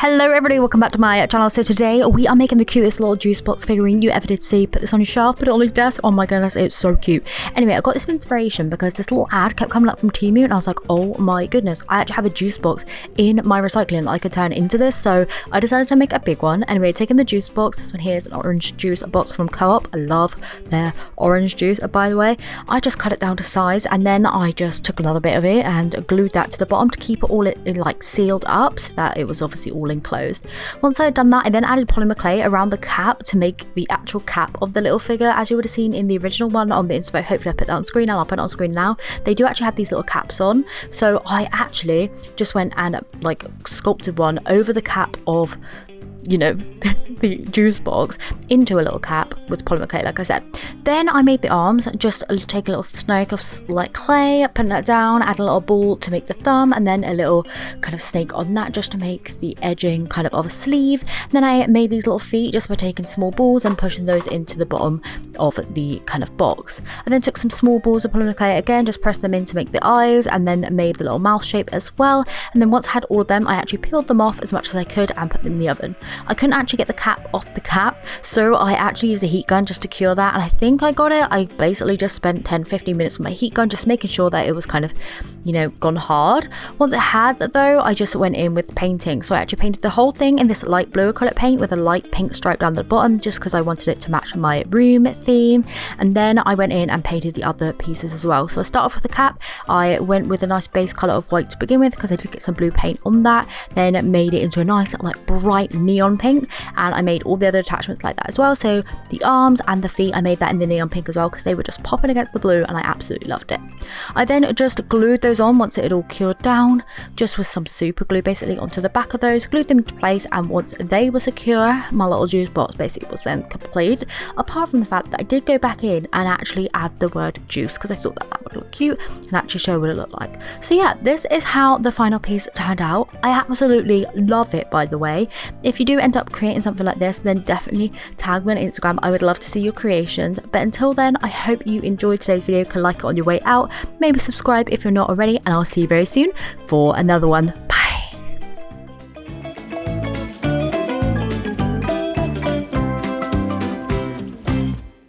Hello everybody, welcome back to my channel. So today we are making the cutest little juice box figurine you ever did see. Put this on your shelf, put it on your desk. Oh my goodness, it's so cute. Anyway, I got this inspiration because this little ad kept coming up from Temu and I was like, oh my goodness, I actually have a juice box in my recycling that I could turn into this. So I decided to make a big one. Anyway, taking the juice box, this one here is an orange juice box from Co-op. I love their orange juice, by the way. I just cut it down to size and then I just took another bit of it and glued that to the bottom to keep it all like sealed up so that it was obviously all enclosed. Once I had done that, I then added polymer clay around the cap to make the actual cap of the little figure, as you would have seen in the original one on the inspo. Hopefully I put that on screen, and I'll put it on screen now. They do actually have these little caps on, so I actually just went and like sculpted one over the cap of, you know, the juice box into a little cap with polymer clay, like I said. Then I made the arms, just take a little snake of like clay, put that down, add a little ball to make the thumb, and then a little kind of snake on that just to make the edging kind of a sleeve. Then I made these little feet just by taking small balls and pushing those into the bottom of the kind of box. I then took some small balls of polymer clay again, just pressed them in to make the eyes, and then made the little mouth shape as well. And then once I had all of them, I actually peeled them off as much as I could and put them in the oven. I couldn't actually get the cap off the cap, so I actually used a heat gun just to cure that, and I think I got it. I basically just spent 10-15 minutes with my heat gun just making sure that it was kind of, you know, gone hard. Once it had that though, I just went in with painting. So I actually painted the whole thing in this light blue acrylic paint with a light pink stripe down the bottom, just because I wanted it to match my room theme. And then I went in and painted the other pieces as well. So I started off with the cap. I went with a nice base color of white to begin with because I did get some blue paint on that, then made it into a nice like bright neon pink, and I made all the other attachments like that as well. So the arms and the feet, I made that in the neon pink as well because they were just popping against the blue and I absolutely loved it. I then just glued those on once it had all cured down, just with some super glue basically onto the back of those, glued them into place, and once they were secure, my little juice box basically was then complete, apart from the fact that I did go back in and actually add the word juice because I thought that that would look cute and actually show what it looked like. So yeah, this is how the final piece turned out. I absolutely love it, by the way. If you do end up creating something like this, then definitely tag me on Instagram. I would love to see your creations. But until then, I hope you enjoyed today's video. You can like it on your way out, maybe subscribe if you're not already, and I'll see you very soon for another one.